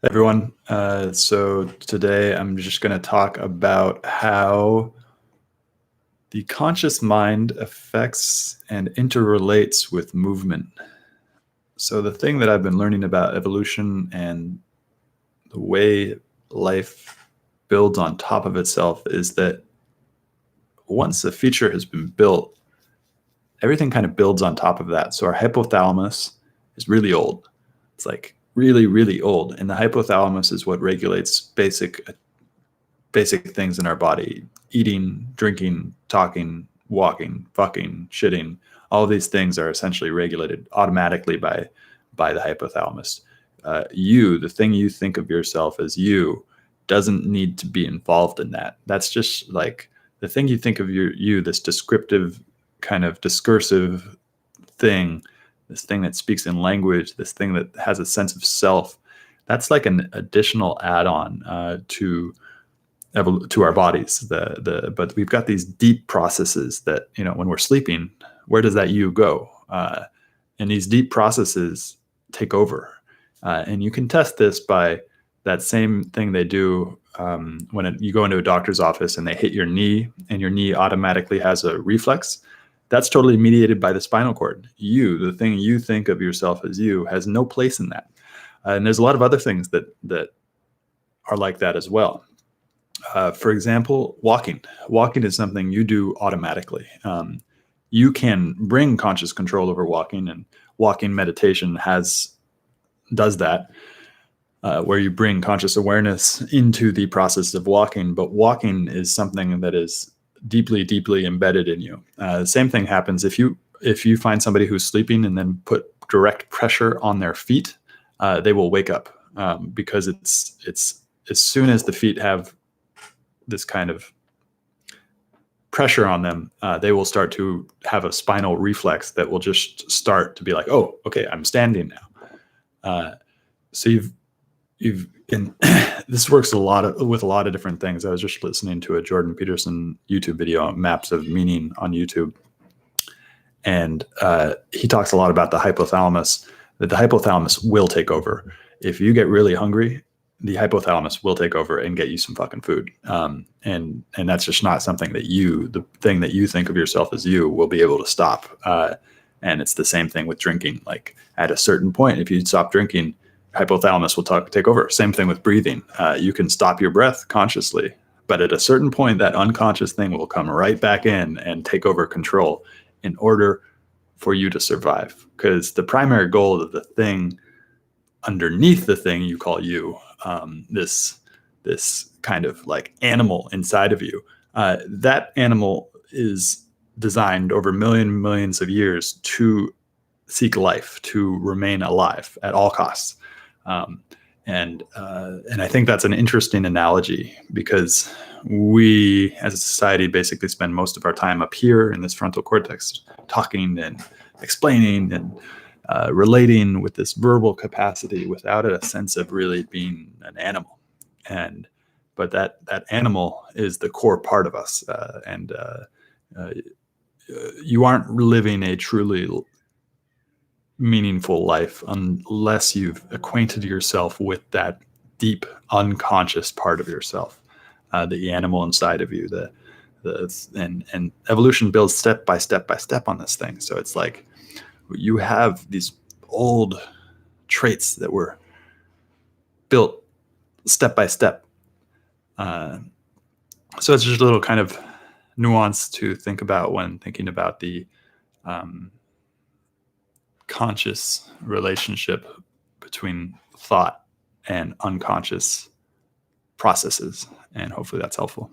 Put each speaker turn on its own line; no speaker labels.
Everyone. So today I'm just going to talk about how the conscious mind affects and interrelates with movement. So the thing that I've been learning about evolution and the way life builds on top of itself is that once a feature has been built, everything kind of builds on top of that. So our hypothalamus is really old. It's like really, really old. And the hypothalamus is what regulates basic things in our body: eating, drinking, talking, walking, fucking, shitting. All of these things are essentially regulated automatically by the hypothalamus. The thing you think of yourself as you, doesn't need to be involved in that. That's just like the thing you think of you, this descriptive kind of discursive thing, this thing that speaks in language, this thing that has a sense of self. That's like an additional add-on to our bodies. But we've got these deep processes that, when we're sleeping, where does that you go? And these deep processes take over. And you can test this by that same thing they do when you go into a doctor's office and they hit your knee and your knee automatically has a reflex. That's totally mediated by the spinal cord. The thing you think of yourself as you, has no place in that. And there's a lot of other things that are like that as well. For example, walking. Walking is something you do automatically. You can bring conscious control over walking, and walking meditation does that, where you bring conscious awareness into the process of walking. But walking is something that is deeply, deeply embedded in you. The same thing happens if you find somebody who's sleeping and then put direct pressure on their feet, they will wake up, because it's as soon as the feet have this kind of pressure on them, they will start to have a spinal reflex that will just start to be like, oh, okay, I'm standing now. So and this works with a lot of different things. I was just listening to a Jordan Peterson YouTube video on Maps of Meaning on YouTube. And he talks a lot about the hypothalamus, that the hypothalamus will take over. If you get really hungry, the hypothalamus will take over and get you some fucking food. And that's just not something that the thing that you think of yourself as you, will be able to stop. And it's the same thing with drinking. Like at a certain point, if you stop drinking, hypothalamus will take over. Same thing with breathing. You can stop your breath consciously, but at a certain point, that unconscious thing will come right back in and take over control in order for you to survive. Because the primary goal of the thing underneath the thing you call you, this kind of like animal inside of you, that animal is designed over millions of years to seek life, to remain alive at all costs. And I think that's an interesting analogy, because we as a society basically spend most of our time up here in this frontal cortex, talking and explaining and relating with this verbal capacity without a sense of really being an animal. But that animal is the core part of us. You aren't living a truly meaningful life unless you've acquainted yourself with that deep unconscious part of yourself, the animal inside of you. And evolution builds step by step on this thing. So it's like you have these old traits that were built step by step. So it's just a little kind of nuance to think about when thinking about the conscious relationship between thought and unconscious processes. And hopefully that's helpful.